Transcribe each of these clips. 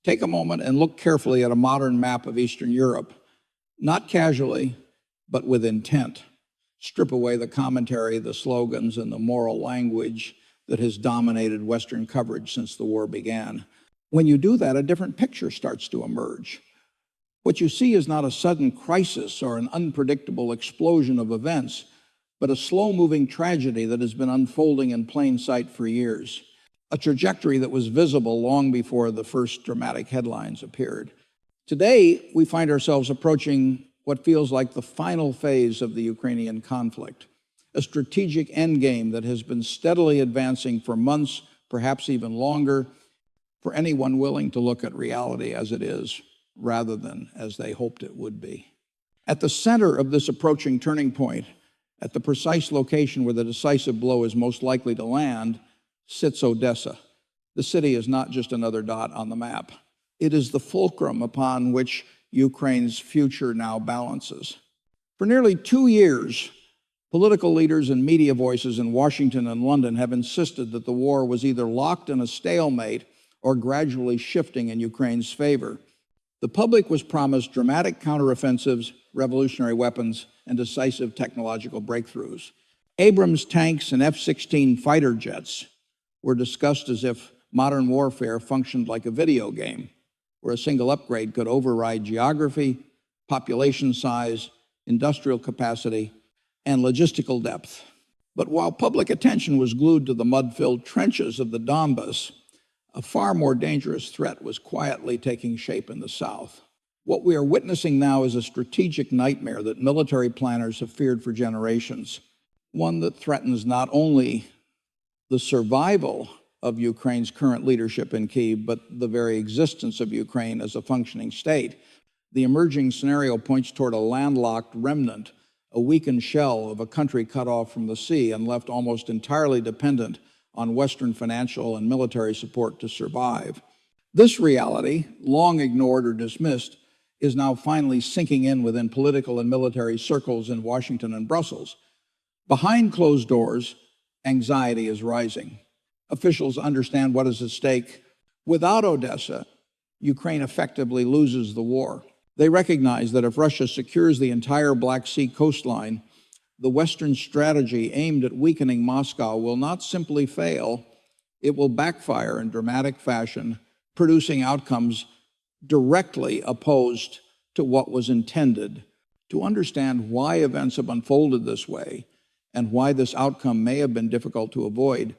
Take a moment and look carefully at a modern map of Eastern Europe, not casually, but with intent. Strip away the commentary, the slogans, and the moral language that has dominated Western coverage since the war began. When you do that, a different picture starts to emerge. What you see is not a sudden crisis or an unpredictable explosion of events, but a slow-moving tragedy that has been unfolding in plain sight for years. A trajectory that was visible long before the first dramatic headlines appeared. Today, we find ourselves approaching what feels like the final phase of the Ukrainian conflict, a strategic endgame that has been steadily advancing for months, perhaps even longer, for anyone willing to look at reality as it is, rather than as they hoped it would be. At the center of this approaching turning point, at the precise location where the decisive blow is most likely to land, sits Odesa. The city is not just another dot on the map. It is the fulcrum upon which Ukraine's future now balances. For nearly 2 years, political leaders and media voices in Washington and London have insisted that the war was either locked in a stalemate or gradually shifting in Ukraine's favor. The public was promised dramatic counteroffensives, revolutionary weapons, and decisive technological breakthroughs. Abrams tanks and F-16 fighter jets were discussed as if modern warfare functioned like a video game, where a single upgrade could override geography, population size, industrial capacity, and logistical depth. But while public attention was glued to the mud-filled trenches of the Donbas, a far more dangerous threat was quietly taking shape in the south. What we are witnessing now is a strategic nightmare that military planners have feared for generations, one that threatens not only the survival of Ukraine's current leadership in Kyiv, but the very existence of Ukraine as a functioning state. The emerging scenario points toward a landlocked remnant, a weakened shell of a country cut off from the sea and left almost entirely dependent on Western financial and military support to survive. This reality, long ignored or dismissed, is now finally sinking in within political and military circles in Washington and Brussels. Behind closed doors, anxiety is rising. Officials understand what is at stake. Without Odesa, Ukraine effectively loses the war. They recognize that if Russia secures the entire Black Sea coastline, the Western strategy aimed at weakening Moscow will not simply fail, it will backfire in dramatic fashion, producing outcomes directly opposed to what was intended. To understand why events have unfolded this way and why this outcome may have been difficult to avoid,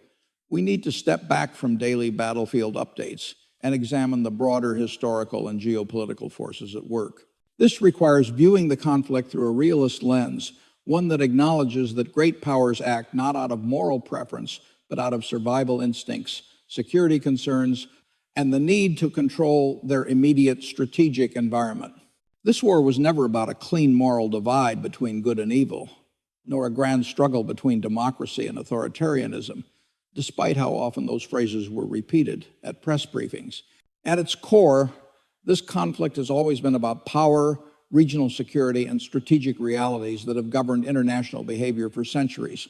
we need to step back from daily battlefield updates and examine the broader historical and geopolitical forces at work. This requires viewing the conflict through a realist lens, one that acknowledges that great powers act not out of moral preference, but out of survival instincts, security concerns, and the need to control their immediate strategic environment. This war was never about a clean moral divide between good and evil, nor a grand struggle between democracy and authoritarianism, despite how often those phrases were repeated at press briefings. At its core, this conflict has always been about power, regional security, and strategic realities that have governed international behavior for centuries.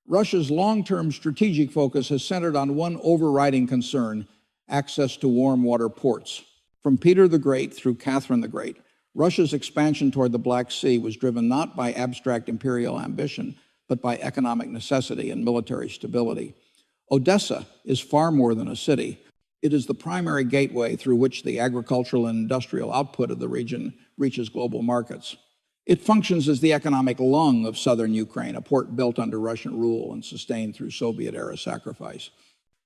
Russia's long-term strategic focus has centered on one overriding concern: access to warm water ports. From Peter the Great through Catherine the Great, Russia's expansion toward the Black Sea was driven not by abstract imperial ambition, but by economic necessity and military stability. Odesa is far more than a city. It is the primary gateway through which the agricultural and industrial output of the region reaches global markets. It functions as the economic lung of southern Ukraine, a port built under Russian rule and sustained through Soviet-era sacrifice.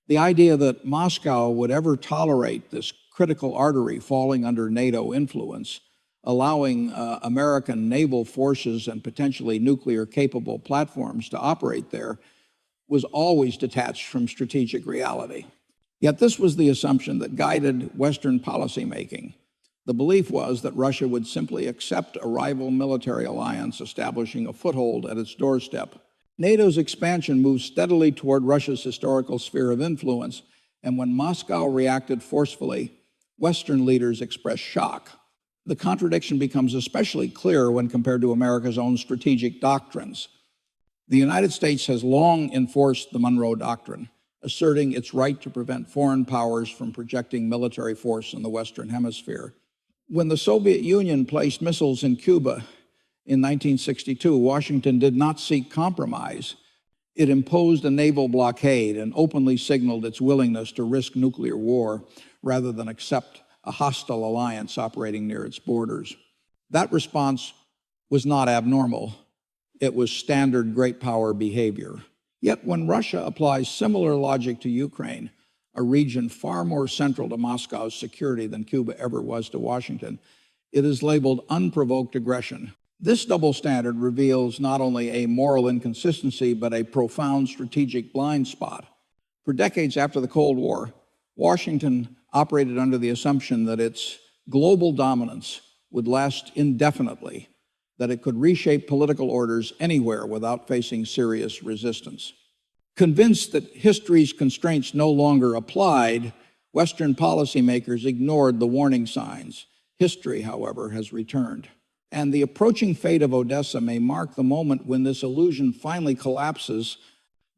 The idea that Moscow would ever tolerate this critical artery falling under NATO influence, allowing American naval forces and potentially nuclear-capable platforms to operate there, was always detached from strategic reality. Yet this was the assumption that guided Western policymaking. The belief was that Russia would simply accept a rival military alliance, establishing a foothold at its doorstep. NATO's expansion moved steadily toward Russia's historical sphere of influence, and when Moscow reacted forcefully, Western leaders expressed shock. The contradiction becomes especially clear when compared to America's own strategic doctrines. The United States has long enforced the Monroe Doctrine, asserting its right to prevent foreign powers from projecting military force in the Western Hemisphere. When the Soviet Union placed missiles in Cuba in 1962, Washington did not seek compromise. It imposed a naval blockade and openly signaled its willingness to risk nuclear war rather than accept a hostile alliance operating near its borders. That response was not abnormal. It was standard great power behavior. Yet when Russia applies similar logic to Ukraine, a region far more central to Moscow's security than Cuba ever was to Washington, it is labeled unprovoked aggression. This double standard reveals not only a moral inconsistency, but a profound strategic blind spot. For decades after the Cold War, Washington operated under the assumption that its global dominance would last indefinitely, that it could reshape political orders anywhere without facing serious resistance. Convinced that history's constraints no longer applied, Western policymakers ignored the warning signs. History, however, has returned. And the approaching fate of Odesa may mark the moment when this illusion finally collapses.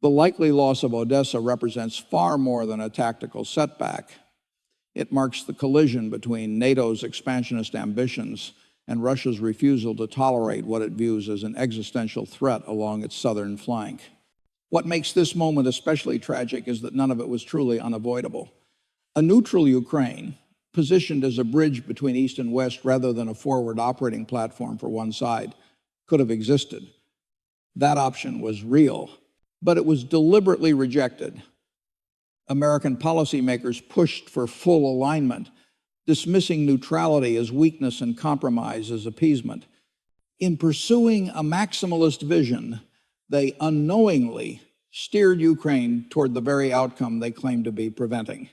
The likely loss of Odesa represents far more than a tactical setback. It marks the collision between NATO's expansionist ambitions and Russia's refusal to tolerate what it views as an existential threat along its southern flank. What makes this moment especially tragic is that none of it was truly unavoidable. A neutral Ukraine, positioned as a bridge between East and West rather than a forward operating platform for one side, could have existed. That option was real, but it was deliberately rejected. American policymakers pushed for full alignment, dismissing neutrality as weakness and compromise as appeasement. In pursuing a maximalist vision, they unknowingly steered Ukraine toward the very outcome they claimed to be preventing.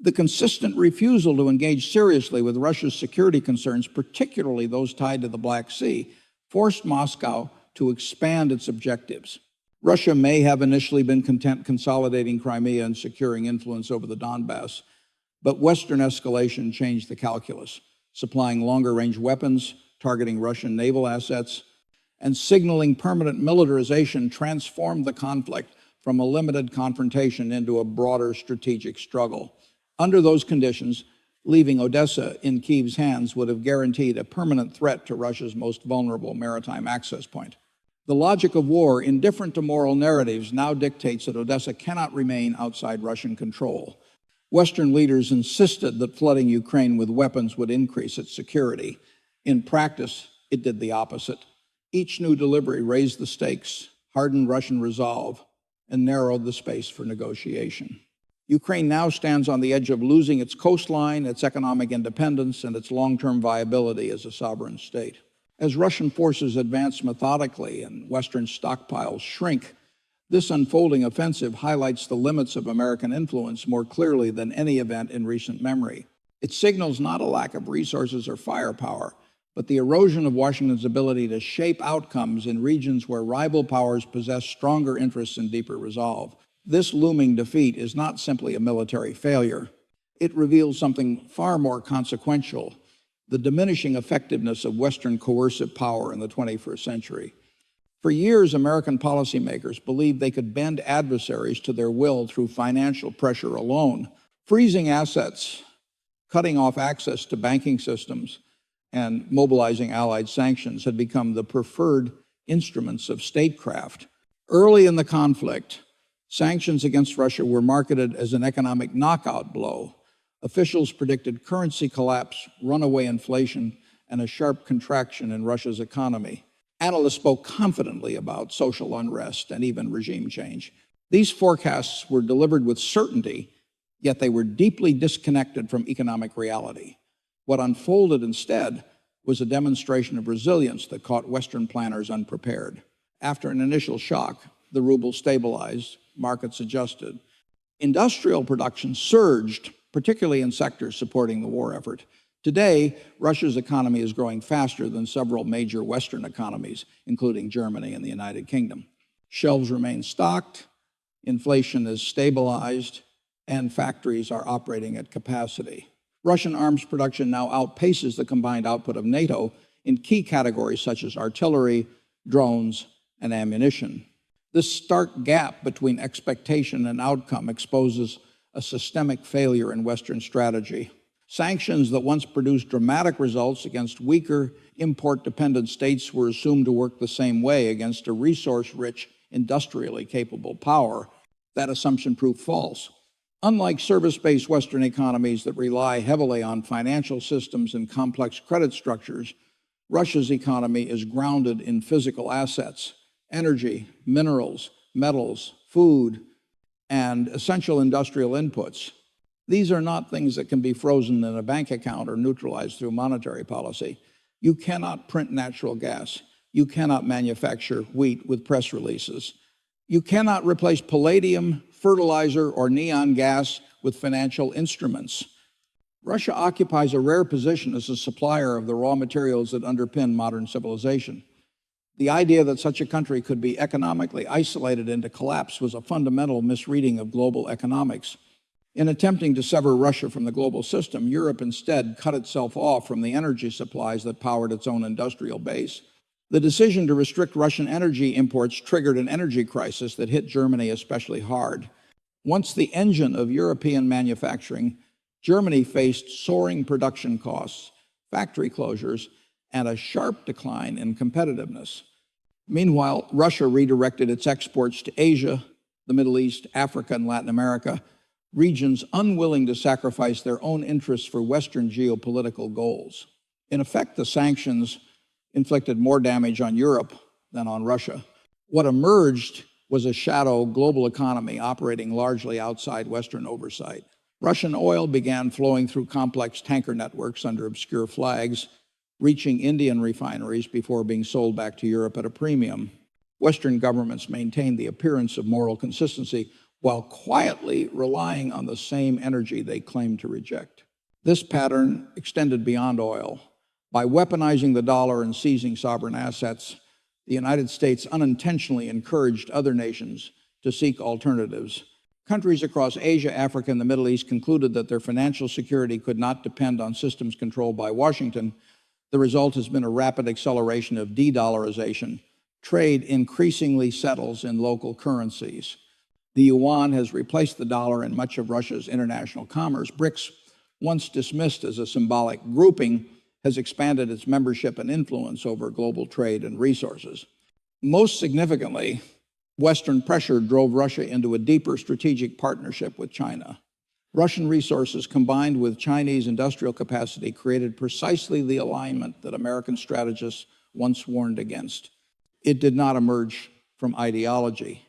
The consistent refusal to engage seriously with Russia's security concerns, particularly those tied to the Black Sea, forced Moscow to expand its objectives. Russia may have initially been content consolidating Crimea and securing influence over the Donbass, but Western escalation changed the calculus, supplying longer-range weapons, targeting Russian naval assets, and signaling permanent militarization transformed the conflict from a limited confrontation into a broader strategic struggle. Under those conditions, leaving Odesa in Kyiv's hands would have guaranteed a permanent threat to Russia's most vulnerable maritime access point. The logic of war, indifferent to moral narratives, now dictates that Odesa cannot remain outside Russian control. Western leaders insisted that flooding Ukraine with weapons would increase its security. In practice, it did the opposite. Each new delivery raised the stakes, hardened Russian resolve, and narrowed the space for negotiation. Ukraine now stands on the edge of losing its coastline, its economic independence, and its long-term viability as a sovereign state. As Russian forces advance methodically and Western stockpiles shrink, this unfolding offensive highlights the limits of American influence more clearly than any event in recent memory. It signals not a lack of resources or firepower, but the erosion of Washington's ability to shape outcomes in regions where rival powers possess stronger interests and deeper resolve. This looming defeat is not simply a military failure. It reveals something far more consequential: the diminishing effectiveness of Western coercive power in the 21st century. For years, American policymakers believed they could bend adversaries to their will through financial pressure alone. Freezing assets, cutting off access to banking systems, and mobilizing allied sanctions had become the preferred instruments of statecraft. Early in the conflict, sanctions against Russia were marketed as an economic knockout blow. Officials predicted currency collapse, runaway inflation, and a sharp contraction in Russia's economy. Analysts spoke confidently about social unrest and even regime change. These forecasts were delivered with certainty, yet they were deeply disconnected from economic reality. What unfolded instead was a demonstration of resilience that caught Western planners unprepared. After an initial shock, the ruble stabilized, markets adjusted. Industrial production surged, particularly in sectors supporting the war effort. Today, Russia's economy is growing faster than several major Western economies, including Germany and the United Kingdom. Shelves remain stocked, inflation is stabilized, and factories are operating at capacity. Russian arms production now outpaces the combined output of NATO in key categories such as artillery, drones, and ammunition. This stark gap between expectation and outcome exposes a systemic failure in Western strategy. Sanctions that once produced dramatic results against weaker, import-dependent states were assumed to work the same way against a resource-rich, industrially capable power. That assumption proved false. Unlike service-based Western economies that rely heavily on financial systems and complex credit structures, Russia's economy is grounded in physical assets, energy, minerals, metals, food, and essential industrial inputs. These are not things that can be frozen in a bank account or neutralized through monetary policy. You cannot print natural gas. You cannot manufacture wheat with press releases. You cannot replace palladium, fertilizer, or neon gas with financial instruments. Russia occupies a rare position as a supplier of the raw materials that underpin modern civilization. The idea that such a country could be economically isolated into collapse was a fundamental misreading of global economics. In attempting to sever Russia from the global system, Europe instead cut itself off from the energy supplies that powered its own industrial base. The decision to restrict Russian energy imports triggered an energy crisis that hit Germany especially hard. Once the engine of European manufacturing, Germany faced soaring production costs, factory closures, and a sharp decline in competitiveness. Meanwhile, Russia redirected its exports to Asia, the Middle East, Africa, and Latin America, regions unwilling to sacrifice their own interests for Western geopolitical goals. In effect, the sanctions inflicted more damage on Europe than on Russia. What emerged was a shadow global economy operating largely outside Western oversight. Russian oil began flowing through complex tanker networks under obscure flags, reaching Indian refineries before being sold back to Europe at a premium. Western governments maintained the appearance of moral consistency while quietly relying on the same energy they claimed to reject. This pattern extended beyond oil. By weaponizing the dollar and seizing sovereign assets, the United States unintentionally encouraged other nations to seek alternatives. Countries across Asia, Africa, and the Middle East concluded that their financial security could not depend on systems controlled by Washington. The result has been a rapid acceleration of de-dollarization. Trade increasingly settles in local currencies. The yuan has replaced the dollar in much of Russia's international commerce. BRICS, once dismissed as a symbolic grouping, has expanded its membership and influence over global trade and resources. Most significantly, Western pressure drove Russia into a deeper strategic partnership with China. Russian resources combined with Chinese industrial capacity created precisely the alignment that American strategists once warned against. It did not emerge from ideology,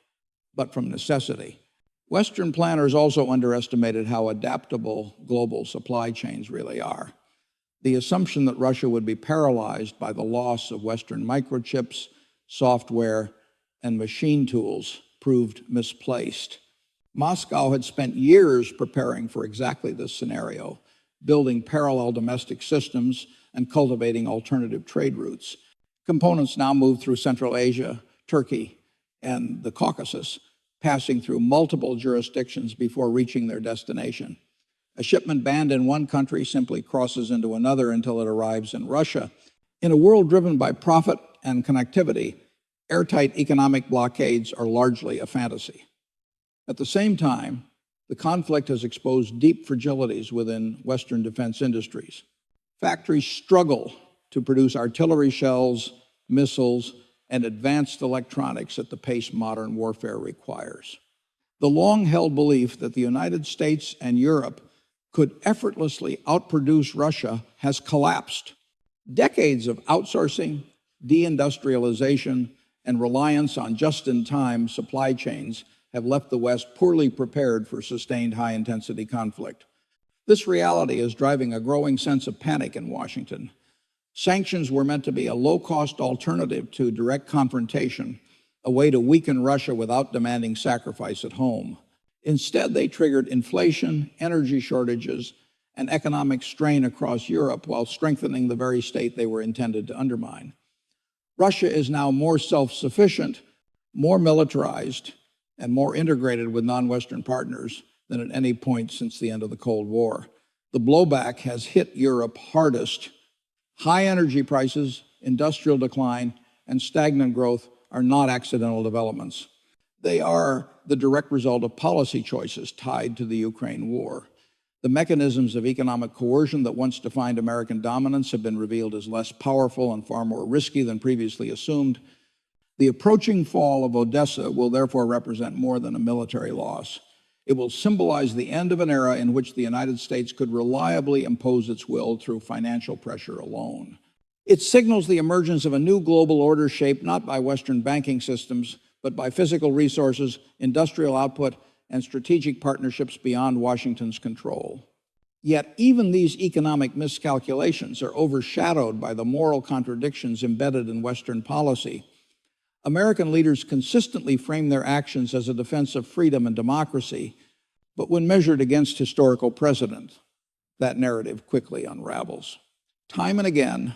but from necessity. Western planners also underestimated how adaptable global supply chains really are. The assumption that Russia would be paralyzed by the loss of Western microchips, software, and machine tools proved misplaced. Moscow had spent years preparing for exactly this scenario, building parallel domestic systems and cultivating alternative trade routes. Components now move through Central Asia, Turkey, and the Caucasus, passing through multiple jurisdictions before reaching their destination. A shipment banned in one country simply crosses into another until it arrives in Russia. In a world driven by profit and connectivity, airtight economic blockades are largely a fantasy. At the same time, the conflict has exposed deep fragilities within Western defense industries. Factories struggle to produce artillery shells, missiles, and advanced electronics at the pace modern warfare requires. The long-held belief that the United States and Europe could effortlessly outproduce Russia has collapsed. Decades of outsourcing, deindustrialization, and reliance on just-in-time supply chains have left the West poorly prepared for sustained high-intensity conflict. This reality is driving a growing sense of panic in Washington. Sanctions were meant to be a low-cost alternative to direct confrontation, a way to weaken Russia without demanding sacrifice at home. Instead, they triggered inflation, energy shortages, and economic strain across Europe while strengthening the very state they were intended to undermine. Russia is now more self-sufficient, more militarized, and more integrated with non-Western partners than at any point since the end of the Cold War. The blowback has hit Europe hardest. High energy prices, industrial decline, and stagnant growth are not accidental developments. They are the direct result of policy choices tied to the Ukraine war. The mechanisms of economic coercion that once defined American dominance have been revealed as less powerful and far more risky than previously assumed. The approaching fall of Odesa will therefore represent more than a military loss. It will symbolize the end of an era in which the United States could reliably impose its will through financial pressure alone. It signals the emergence of a new global order shaped not by Western banking systems, but by physical resources, industrial output, and strategic partnerships beyond Washington's control. Yet even these economic miscalculations are overshadowed by the moral contradictions embedded in Western policy. American leaders consistently frame their actions as a defense of freedom and democracy, but when measured against historical precedent, that narrative quickly unravels. Time and again,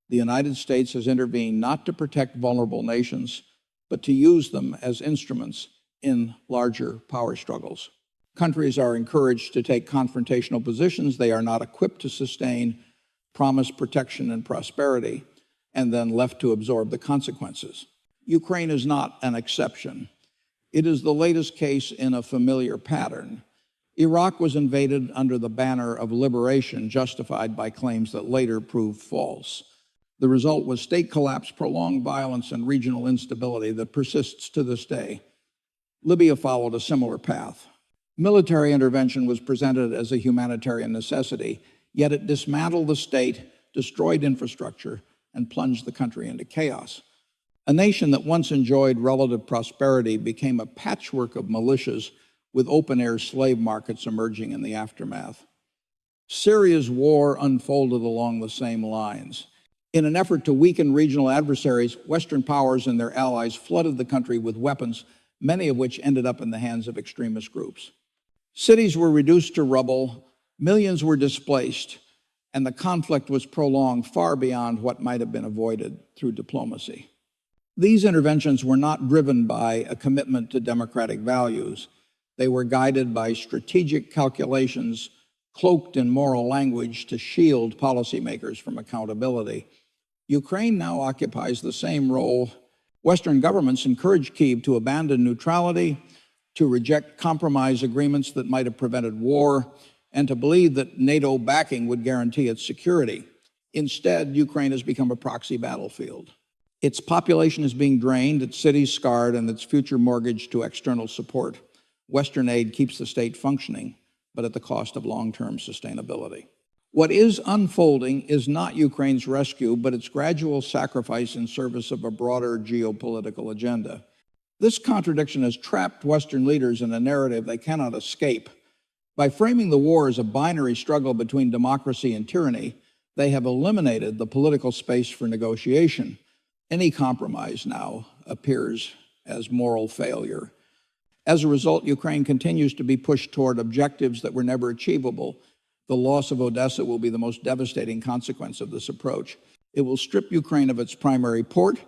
the United States has intervened not to protect vulnerable nations, but to use them as instruments in larger power struggles. Countries are encouraged to take confrontational positions they are not equipped to sustain, promise protection and prosperity, and then left to absorb the consequences. Ukraine is not an exception. It is the latest case in a familiar pattern. Iraq was invaded under the banner of liberation, justified by claims that later proved false. The result was state collapse, prolonged violence, and regional instability that persists to this day. Libya followed a similar path. Military intervention was presented as a humanitarian necessity, yet it dismantled the state, destroyed infrastructure, and plunged the country into chaos. A nation that once enjoyed relative prosperity became a patchwork of militias with open-air slave markets emerging in the aftermath. Syria's war unfolded along the same lines. In an effort to weaken regional adversaries, Western powers and their allies flooded the country with weapons, many of which ended up in the hands of extremist groups. Cities were reduced to rubble, millions were displaced, and the conflict was prolonged far beyond what might have been avoided through diplomacy. These interventions were not driven by a commitment to democratic values. They were guided by strategic calculations cloaked in moral language to shield policymakers from accountability. Ukraine now occupies the same role. Western governments encouraged Kyiv to abandon neutrality, to reject compromise agreements that might have prevented war, and to believe that NATO backing would guarantee its security. Instead, Ukraine has become a proxy battlefield. Its population is being drained, its cities scarred, and its future mortgaged to external support. Western aid keeps the state functioning, but at the cost of long-term sustainability. What is unfolding is not Ukraine's rescue, but its gradual sacrifice in service of a broader geopolitical agenda. This contradiction has trapped Western leaders in a narrative they cannot escape. By framing the war as a binary struggle between democracy and tyranny, they have eliminated the political space for negotiation. Any compromise now appears as moral failure. As a result, Ukraine continues to be pushed toward objectives that were never achievable. The loss of Odesa will be the most devastating consequence of this approach. It will strip Ukraine of its primary port,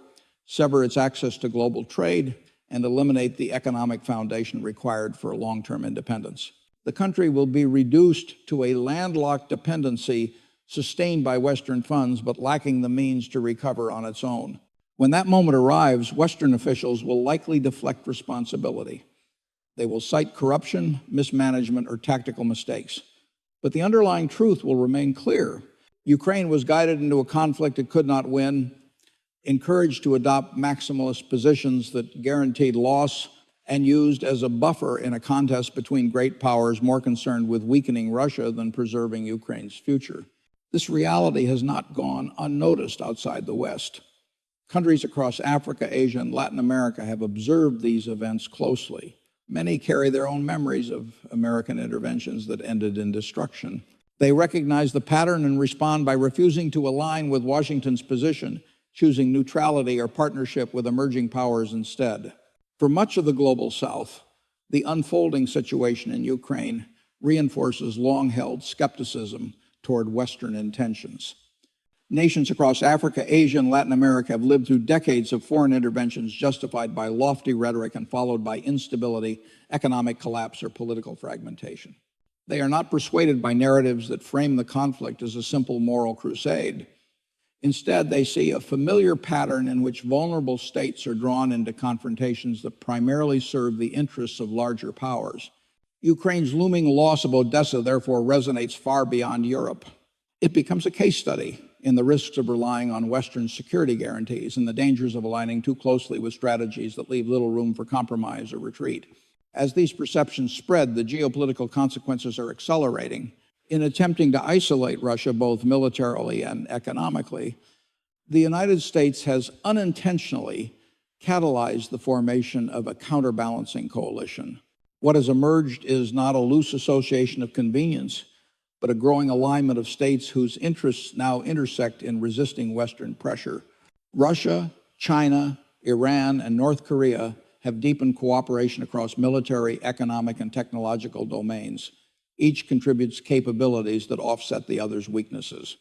sever its access to global trade, and eliminate the economic foundation required for long-term independence. The country will be reduced to a landlocked dependency sustained by Western funds, but lacking the means to recover on its own. When that moment arrives, Western officials will likely deflect responsibility. They will cite corruption, mismanagement, or tactical mistakes. But the underlying truth will remain clear. Ukraine was guided into a conflict it could not win, encouraged to adopt maximalist positions that guaranteed loss, and used as a buffer in a contest between great powers more concerned with weakening Russia than preserving Ukraine's future. This reality has not gone unnoticed outside the West. Countries across Africa, Asia, and Latin America have observed these events closely. Many carry their own memories of American interventions that ended in destruction. They recognize the pattern and respond by refusing to align with Washington's position, choosing neutrality or partnership with emerging powers instead. For much of the global South, the unfolding situation in Ukraine reinforces long-held skepticism toward Western intentions. Nations across Africa, Asia, and Latin America have lived through decades of foreign interventions justified by lofty rhetoric and followed by instability, economic collapse, or political fragmentation. They are not persuaded by narratives that frame the conflict as a simple moral crusade. Instead, they see a familiar pattern in which vulnerable states are drawn into confrontations that primarily serve the interests of larger powers. Ukraine's looming loss of Odesa therefore resonates far beyond Europe. It becomes a case study in the risks of relying on Western security guarantees and the dangers of aligning too closely with strategies that leave little room for compromise or retreat. As these perceptions spread, the geopolitical consequences are accelerating. In attempting to isolate Russia both militarily and economically, the United States has unintentionally catalyzed the formation of a counterbalancing coalition. What has emerged is not a loose association of convenience, but a growing alignment of states whose interests now intersect in resisting Western pressure. Russia, China, Iran, and North Korea have deepened cooperation across military, economic, and technological domains. Each contributes capabilities that offset the other's weaknesses.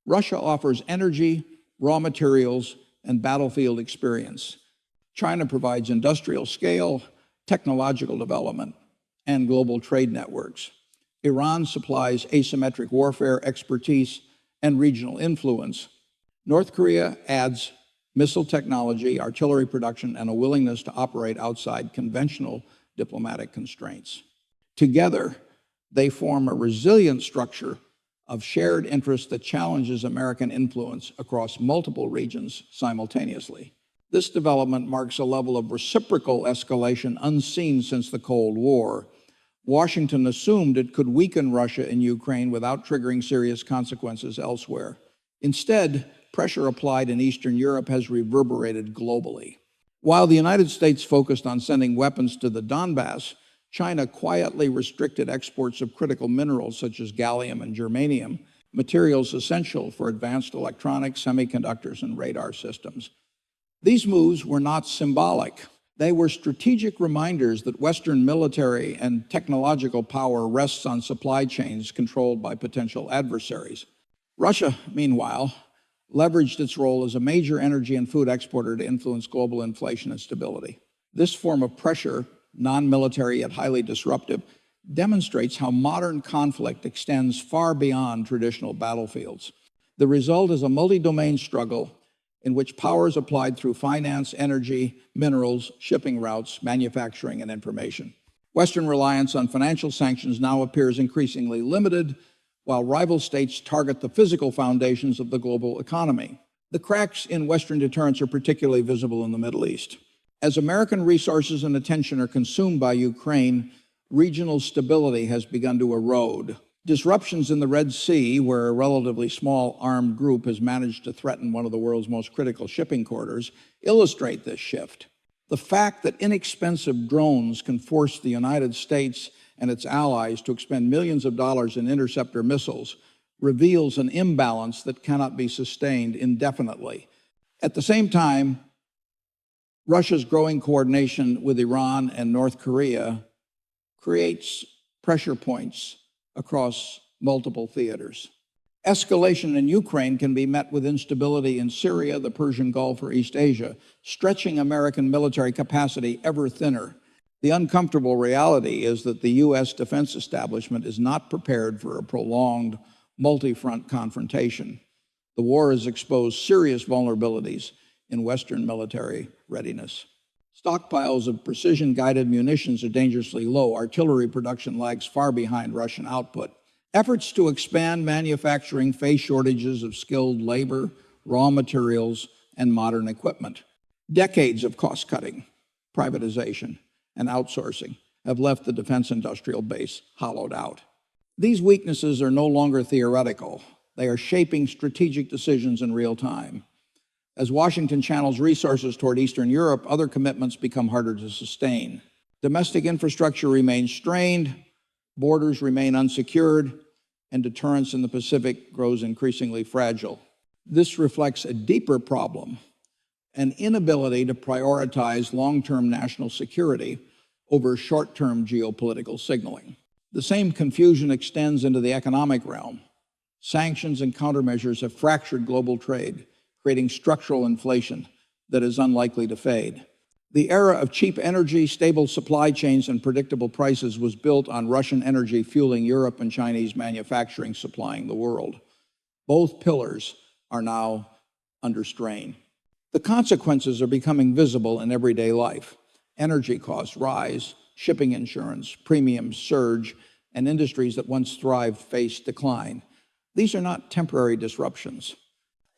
Russia offers energy, raw materials, and battlefield experience. China provides industrial scale, technological development, and global trade networks. Iran supplies asymmetric warfare expertise and regional influence. North Korea adds missile technology, artillery production, and a willingness to operate outside conventional diplomatic constraints. Together, they form a resilient structure of shared interests that challenges American influence across multiple regions simultaneously. This development marks a level of reciprocal escalation unseen since the Cold War. Washington assumed it could weaken Russia in Ukraine without triggering serious consequences elsewhere. Instead, pressure applied in Eastern Europe has reverberated globally. While the United States focused on sending weapons to the Donbass, China quietly restricted exports of critical minerals such as gallium and germanium, materials essential for advanced electronics, semiconductors, and radar systems. These moves were not symbolic. They were strategic reminders that Western military and technological power rests on supply chains controlled by potential adversaries. Russia, meanwhile, leveraged its role as a major energy and food exporter to influence global inflation and stability. This form of pressure, non-military yet highly disruptive, demonstrates how modern conflict extends far beyond traditional battlefields. The result is a multi-domain struggle in which power is applied through finance, energy, minerals, shipping routes, manufacturing, and information. Western reliance on financial sanctions now appears increasingly limited, while rival states target the physical foundations of the global economy. The cracks in Western deterrence are particularly visible in the Middle East. As American resources and attention are consumed by Ukraine, regional stability has begun to erode. Disruptions in the Red Sea, where a relatively small armed group has managed to threaten one of the world's most critical shipping corridors, illustrate this shift. The fact that inexpensive drones can force the United States and its allies to expend millions of dollars in interceptor missiles reveals an imbalance that cannot be sustained indefinitely. At the same time, Russia's growing coordination with Iran and North Korea creates pressure points across multiple theaters. Escalation in Ukraine can be met with instability in Syria, the Persian Gulf, or East Asia, stretching American military capacity ever thinner. The uncomfortable reality is that the U.S. defense establishment is not prepared for a prolonged multi-front confrontation. The war has exposed serious vulnerabilities in Western military readiness. Stockpiles of precision-guided munitions are dangerously low. Artillery production lags far behind Russian output. Efforts to expand manufacturing face shortages of skilled labor, raw materials, and modern equipment. Decades of cost-cutting, privatization, and outsourcing have left the defense industrial base hollowed out. These weaknesses are no longer theoretical. They are shaping strategic decisions in real time. As Washington channels resources toward Eastern Europe, other commitments become harder to sustain. Domestic infrastructure remains strained, borders remain unsecured, and deterrence in the Pacific grows increasingly fragile. This reflects a deeper problem, an inability to prioritize long-term national security over short-term geopolitical signaling. The same confusion extends into the economic realm. Sanctions and countermeasures have fractured global trade, creating structural inflation that is unlikely to fade. The era of cheap energy, stable supply chains, and predictable prices was built on Russian energy fueling Europe and Chinese manufacturing supplying the world. Both pillars are now under strain. The consequences are becoming visible in everyday life. Energy costs rise, shipping insurance, premiums surge, and industries that once thrived face decline. These are not temporary disruptions.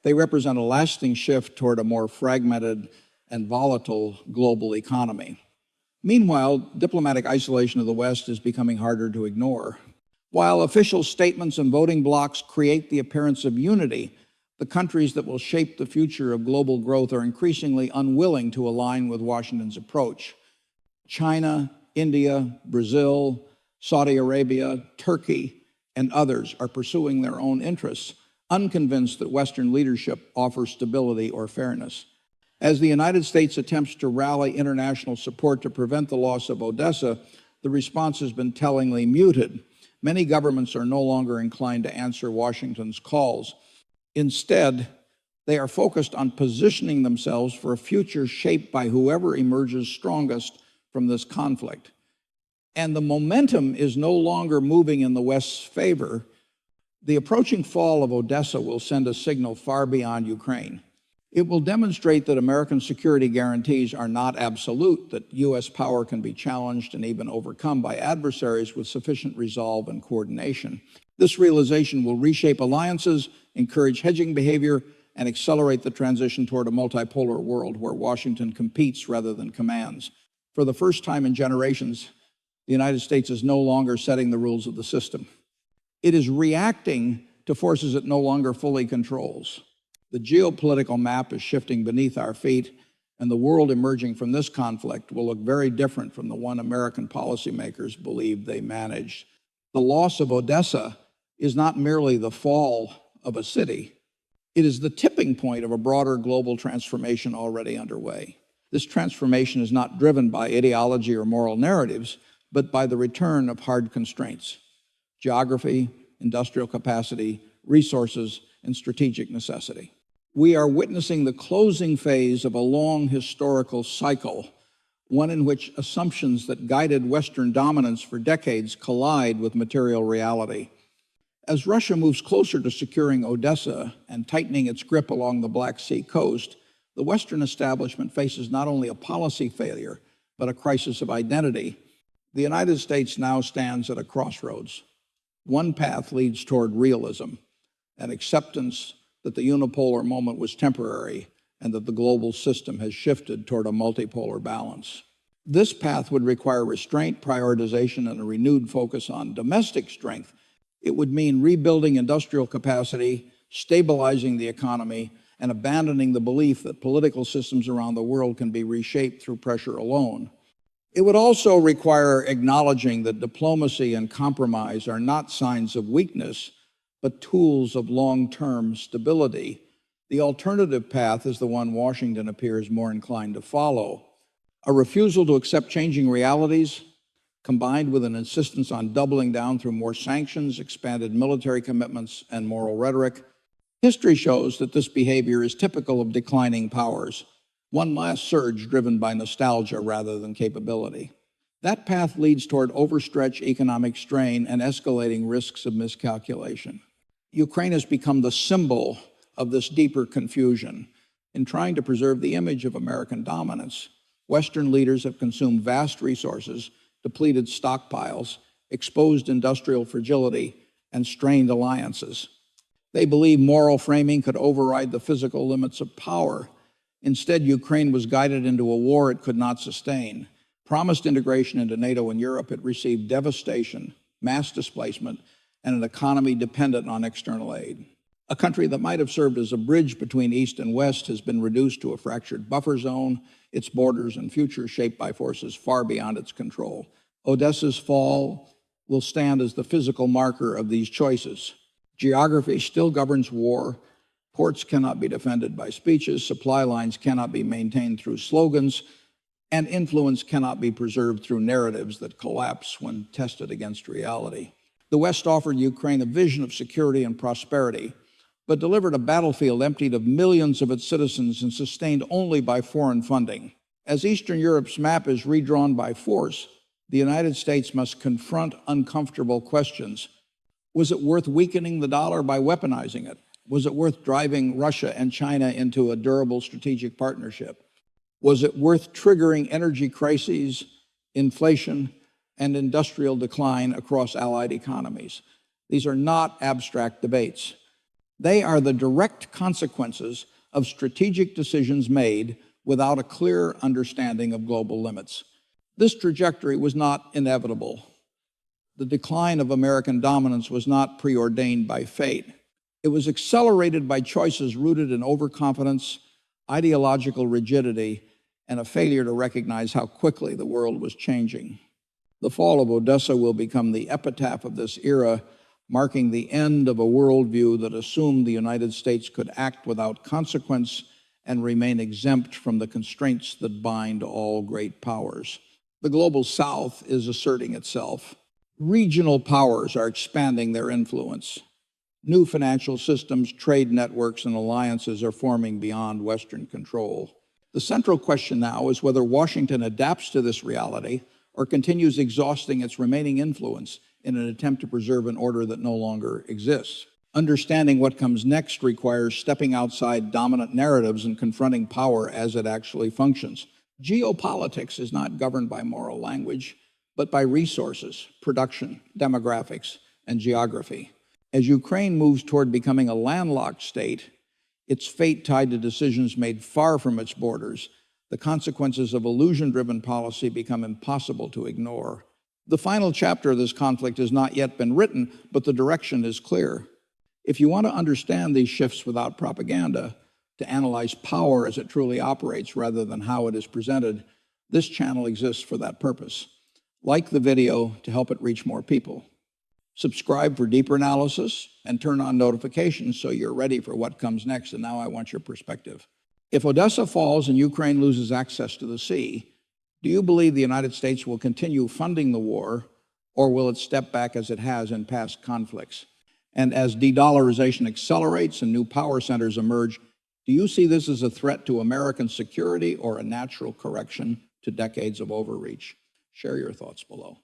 They represent a lasting shift toward a more fragmented and volatile global economy. Meanwhile, diplomatic isolation of the West is becoming harder to ignore. While official statements and voting blocs create the appearance of unity, the countries that will shape the future of global growth are increasingly unwilling to align with Washington's approach. China, India, Brazil, Saudi Arabia, Turkey, and others are pursuing their own interests, unconvinced that Western leadership offers stability or fairness. As the United States attempts to rally international support to prevent the loss of Odesa, the response has been tellingly muted. Many governments are no longer inclined to answer Washington's calls. Instead, they are focused on positioning themselves for a future shaped by whoever emerges strongest from this conflict. And the momentum is no longer moving in the West's favor. The approaching fall of Odesa will send a signal far beyond Ukraine. It will demonstrate that American security guarantees are not absolute, that U.S. power can be challenged and even overcome by adversaries with sufficient resolve and coordination. This realization will reshape alliances, encourage hedging behavior, and accelerate the transition toward a multipolar world where Washington competes rather than commands. For the first time in generations, the United States is no longer setting the rules of the system. It is reacting to forces it no longer fully controls. The geopolitical map is shifting beneath our feet, and the world emerging from this conflict will look very different from the one American policymakers believed they managed. The loss of Odesa is not merely the fall of a city. It is the tipping point of a broader global transformation already underway. This transformation is not driven by ideology or moral narratives, but by the return of hard constraints: geography, industrial capacity, resources, and strategic necessity. We are witnessing the closing phase of a long historical cycle, one in which assumptions that guided Western dominance for decades collide with material reality. As Russia moves closer to securing Odesa and tightening its grip along the Black Sea coast, the Western establishment faces not only a policy failure, but a crisis of identity. The United States now stands at a crossroads. One path leads toward realism, an acceptance that the unipolar moment was temporary and that the global system has shifted toward a multipolar balance. This path would require restraint, prioritization, and a renewed focus on domestic strength. It would mean rebuilding industrial capacity, stabilizing the economy, and abandoning the belief that political systems around the world can be reshaped through pressure alone. It would also require acknowledging that diplomacy and compromise are not signs of weakness, but tools of long-term stability. The alternative path is the one Washington appears more inclined to follow: a refusal to accept changing realities, combined with an insistence on doubling down through more sanctions, expanded military commitments, and moral rhetoric. History shows that this behavior is typical of declining powers, one last surge driven by nostalgia rather than capability. That path leads toward overstretched economic strain and escalating risks of miscalculation. Ukraine has become the symbol of this deeper confusion. In trying to preserve the image of American dominance, Western leaders have consumed vast resources, depleted stockpiles, exposed industrial fragility, and strained alliances. They believed moral framing could override the physical limits of power. Instead, Ukraine was guided into a war it could not sustain. Promised integration into NATO and Europe, it received devastation, mass displacement, and an economy dependent on external aid. A country that might have served as a bridge between East and West has been reduced to a fractured buffer zone, its borders and future shaped by forces far beyond its control. Odesa's fall will stand as the physical marker of these choices. Geography still governs war. Ports cannot be defended by speeches, supply lines cannot be maintained through slogans, and influence cannot be preserved through narratives that collapse when tested against reality. The West offered Ukraine a vision of security and prosperity, but delivered a battlefield emptied of millions of its citizens and sustained only by foreign funding. As Eastern Europe's map is redrawn by force, the United States must confront uncomfortable questions. Was it worth weakening the dollar by weaponizing it? Was it worth driving Russia and China into a durable strategic partnership? Was it worth triggering energy crises, inflation, and industrial decline across allied economies? These are not abstract debates. They are the direct consequences of strategic decisions made without a clear understanding of global limits. This trajectory was not inevitable. The decline of American dominance was not preordained by fate. It was accelerated by choices rooted in overconfidence, ideological rigidity, and a failure to recognize how quickly the world was changing. The fall of Odesa will become the epitaph of this era, marking the end of a worldview that assumed the United States could act without consequence and remain exempt from the constraints that bind all great powers. The global South is asserting itself. Regional powers are expanding their influence. New financial systems, trade networks, and alliances are forming beyond Western control. The central question now is whether Washington adapts to this reality or continues exhausting its remaining influence in an attempt to preserve an order that no longer exists. Understanding what comes next requires stepping outside dominant narratives and confronting power as it actually functions. Geopolitics is not governed by moral language, but by resources, production, demographics, and geography. As Ukraine moves toward becoming a landlocked state, its fate tied to decisions made far from its borders, the consequences of illusion-driven policy become impossible to ignore. The final chapter of this conflict has not yet been written, but the direction is clear. If you want to understand these shifts without propaganda, to analyze power as it truly operates rather than how it is presented, this channel exists for that purpose. Like the video to help it reach more people. Subscribe for deeper analysis and turn on notifications so you're ready for what comes next. And now I want your perspective. If Odesa falls and Ukraine loses access to the sea, do you believe the United States will continue funding the war, or will it step back as it has in past conflicts? And as de-dollarization accelerates and new power centers emerge, do you see this as a threat to American security or a natural correction to decades of overreach? Share your thoughts below.